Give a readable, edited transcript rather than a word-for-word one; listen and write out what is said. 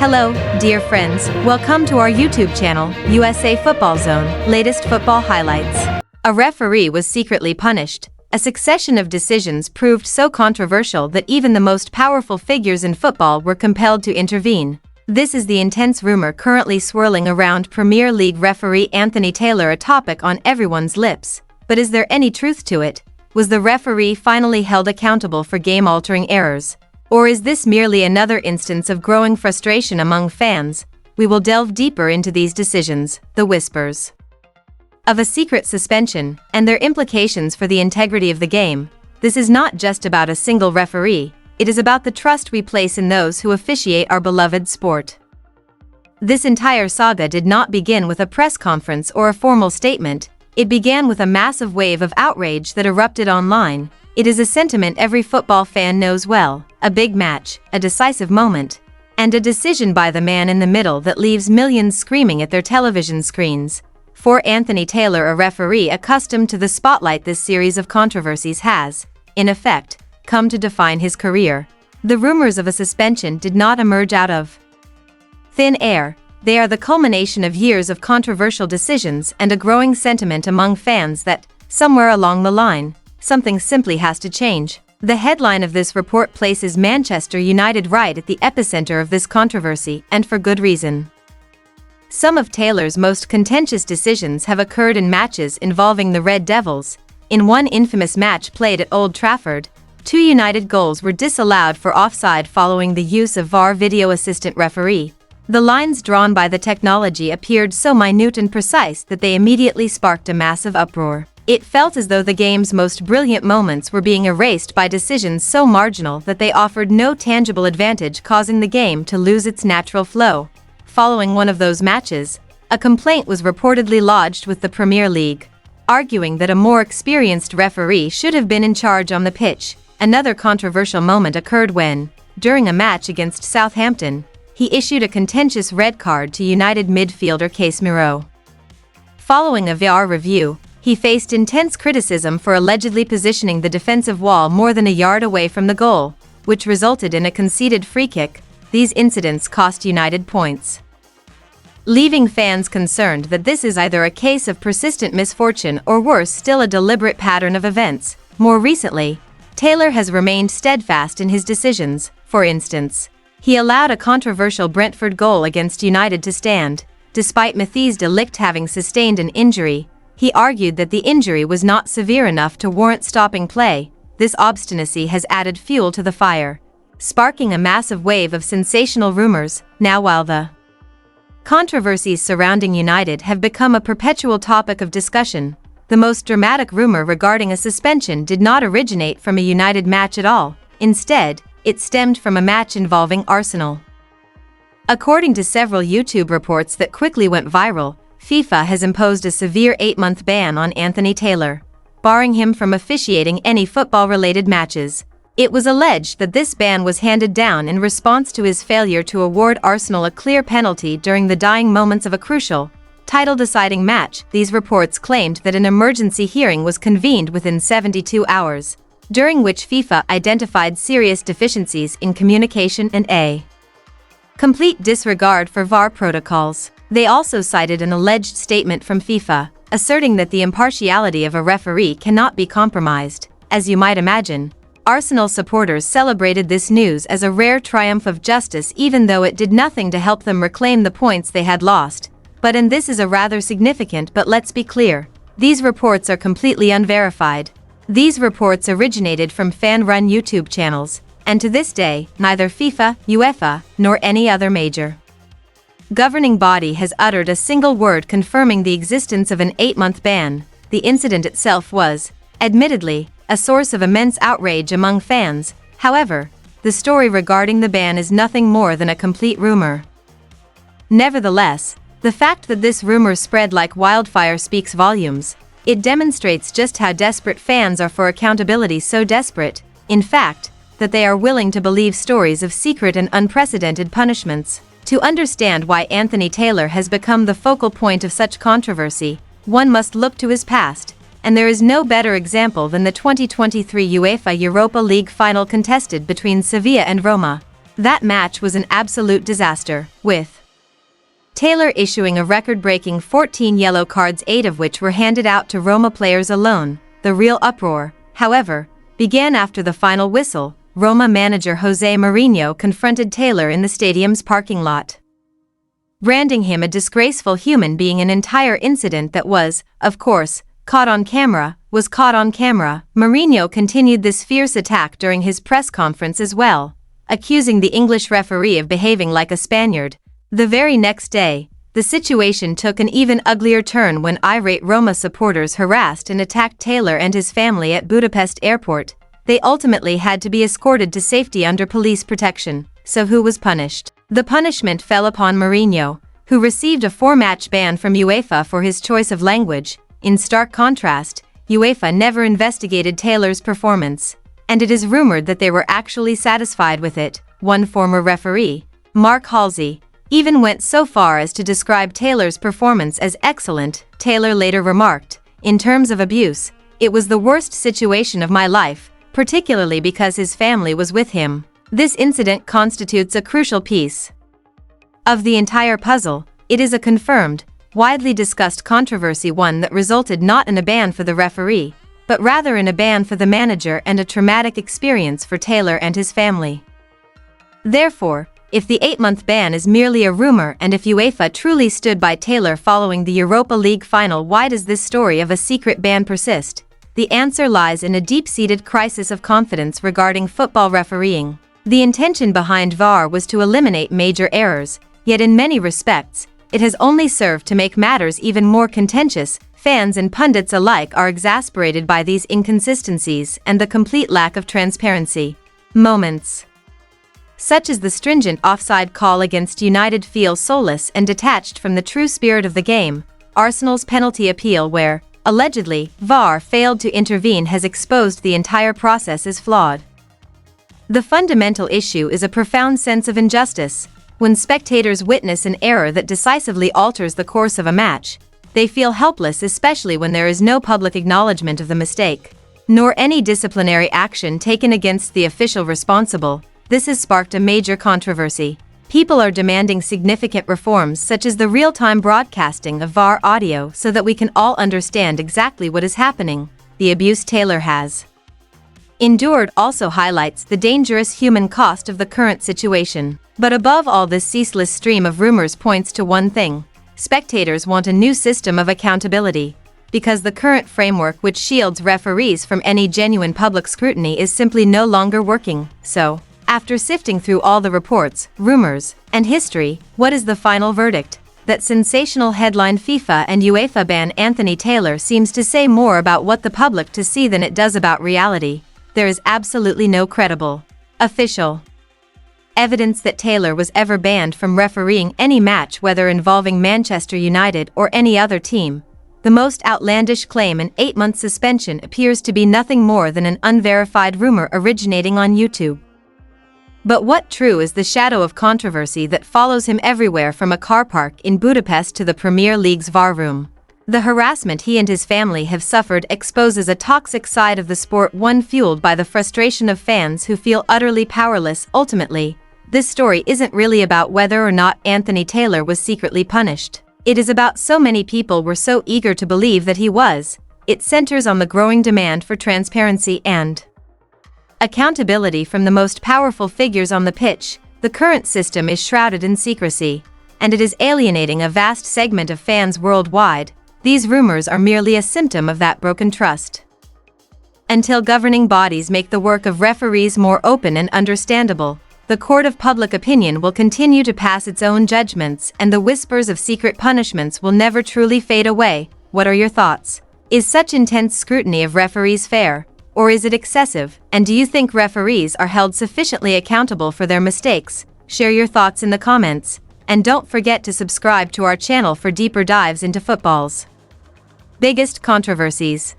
Hello, dear friends, welcome to our YouTube channel, USA Football Zone, latest football highlights. A referee was secretly punished. A succession of decisions proved so controversial that even the most powerful figures in football were compelled to intervene. This is the intense rumor currently swirling around Premier League referee Anthony Taylor, a topic on everyone's lips. But is there any truth to it? Was the referee finally held accountable for game-altering errors? Or is this merely another instance of growing frustration among fans? We will delve deeper into these decisions, the whispers of a secret suspension, and their implications for the integrity of the game. This is not just about a single referee, it is about the trust we place in those who officiate our beloved sport. This entire saga did not begin with a press conference or a formal statement, it began with a massive wave of outrage that erupted online. It is a sentiment every football fan knows well: a big match, a decisive moment, and a decision by the man in the middle that leaves millions screaming at their television screens. For Anthony Taylor, a referee accustomed to the spotlight, this series of controversies has, in effect, come to define his career. The rumors of a suspension did not emerge out of thin air. They are the culmination of years of controversial decisions and a growing sentiment among fans that, somewhere along the line, something simply has to change. The headline of this report places Manchester United right at the epicenter of this controversy, and for good reason. Some of Taylor's most contentious decisions have occurred in matches involving the Red Devils. In one infamous match played at Old Trafford, 2 United goals were disallowed for offside following the use of VAR video assistant referee. The lines drawn by the technology appeared so minute and precise that they immediately sparked a massive uproar. It felt as though the game's most brilliant moments were being erased by decisions so marginal that they offered no tangible advantage, causing the game to lose its natural flow. Following one of those matches, a complaint was reportedly lodged with the Premier League, arguing that a more experienced referee should have been in charge on the pitch. Another controversial moment occurred when, during a match against Southampton, he issued a contentious red card to United midfielder Casemiro. Following a VAR review, he faced intense criticism for allegedly positioning the defensive wall more than a yard away from the goal, which resulted in a conceded free kick. These incidents cost United points, leaving fans concerned that this is either a case of persistent misfortune or, worse still, a deliberate pattern of events. More recently, Taylor has remained steadfast in his decisions. For instance, he allowed a controversial Brentford goal against United to stand. Despite Matthijs de Ligt having sustained an injury, he argued that the injury was not severe enough to warrant stopping play. This obstinacy has added fuel to the fire, sparking a massive wave of sensational rumors. Now, while the controversies surrounding United have become a perpetual topic of discussion, the most dramatic rumor regarding a suspension did not originate from a United match at all. Instead, it stemmed from a match involving Arsenal. According to several YouTube reports that quickly went viral, FIFA has imposed a severe 8-month ban on Anthony Taylor, barring him from officiating any football-related matches. It was alleged that this ban was handed down in response to his failure to award Arsenal a clear penalty during the dying moments of a crucial, title-deciding match. These reports claimed that an emergency hearing was convened within 72 hours, during which FIFA identified serious deficiencies in communication and a complete disregard for VAR protocols. They also cited an alleged statement from FIFA, asserting that the impartiality of a referee cannot be compromised. As you might imagine, Arsenal supporters celebrated this news as a rare triumph of justice, even though it did nothing to help them reclaim the points they had lost. And this is a rather significant, but let's be clear, these reports are completely unverified. These reports originated from fan-run YouTube channels, and to this day, neither FIFA, UEFA, nor any other major governing body has uttered a single word confirming the existence of an 8-month ban. The incident itself was, admittedly, a source of immense outrage among fans. However, the story regarding the ban is nothing more than a complete rumor. Nevertheless, the fact that this rumor spread like wildfire speaks volumes. It demonstrates just how desperate fans are for accountability, so desperate, in fact, that they are willing to believe stories of secret and unprecedented punishments. To understand why Anthony Taylor has become the focal point of such controversy, one must look to his past, and there is no better example than the 2023 UEFA Europa League final contested between Sevilla and Roma. That match was an absolute disaster, with Taylor issuing a record-breaking 14 yellow cards, 8 of which were handed out to Roma players alone. The real uproar, however, began after the final whistle. Roma manager Jose Mourinho confronted Taylor in the stadium's parking lot, branding him a disgraceful human being. An entire incident that was, of course, caught on camera. Mourinho continued this fierce attack during his press conference as well, accusing the English referee of behaving like a Spaniard. The very next day, the situation took an even uglier turn when irate Roma supporters harassed and attacked Taylor and his family at Budapest airport. They ultimately had to be escorted to safety under police protection. So who was punished? The punishment fell upon Mourinho, who received a 4-match ban from UEFA for his choice of language. In stark contrast, UEFA never investigated Taylor's performance, and it is rumored that they were actually satisfied with it. One former referee, Mark Halsey, even went so far as to describe Taylor's performance as excellent. Taylor later remarked, "In terms of abuse, it was the worst situation of my life, particularly because his family was with him." This incident constitutes a crucial piece of the entire puzzle. It is a confirmed, widely discussed controversy, one that resulted not in a ban for the referee, but rather in a ban for the manager and a traumatic experience for Taylor and his family. Therefore, if the 8-month ban is merely a rumor and if UEFA truly stood by Taylor following the Europa League final, why does this story of a secret ban persist? The answer lies in a deep-seated crisis of confidence regarding football refereeing. The intention behind VAR was to eliminate major errors, yet in many respects, it has only served to make matters even more contentious. Fans and pundits alike are exasperated by these inconsistencies and the complete lack of transparency. Moments such as the stringent offside call against United feel soulless and detached from the true spirit of the game. Arsenal's penalty appeal, where, allegedly, VAR failed to intervene, has exposed the entire process as flawed. The fundamental issue is a profound sense of injustice. When spectators witness an error that decisively alters the course of a match, they feel helpless, especially when there is no public acknowledgement of the mistake, nor any disciplinary action taken against the official responsible. This has sparked a major controversy. People are demanding significant reforms such as the real-time broadcasting of VAR audio so that we can all understand exactly what is happening. The abuse Taylor has endured also highlights the dangerous human cost of the current situation. But above all, this ceaseless stream of rumors points to one thing: spectators want a new system of accountability, because the current framework which shields referees from any genuine public scrutiny is simply no longer working. So, after sifting through all the reports, rumors, and history, what is the final verdict? That sensational headline "FIFA and UEFA ban Anthony Taylor" seems to say more about what the public to see than it does about reality. There is absolutely no credible, official evidence that Taylor was ever banned from refereeing any match, whether involving Manchester United or any other team. The most outlandish claim, an 8-month suspension, appears to be nothing more than an unverified rumor originating on YouTube. But what true is the shadow of controversy that follows him everywhere, from a car park in Budapest to the Premier League's VAR room? The harassment he and his family have suffered exposes a toxic side of the sport, one fueled by the frustration of fans who feel utterly powerless. Ultimately, this story isn't really about whether or not Anthony Taylor was secretly punished. It is about so many people were so eager to believe that he was. It centers on the growing demand for transparency and accountability from the most powerful figures on the pitch. The current system is shrouded in secrecy, and it is alienating a vast segment of fans worldwide. These rumors are merely a symptom of that broken trust. Until governing bodies make the work of referees more open and understandable, the court of public opinion will continue to pass its own judgments, and the whispers of secret punishments will never truly fade away. What are your thoughts? Is such intense scrutiny of referees fair, or is it excessive? And do you think referees are held sufficiently accountable for their mistakes? Share your thoughts in the comments, and don't forget to subscribe to our channel for deeper dives into football's biggest controversies.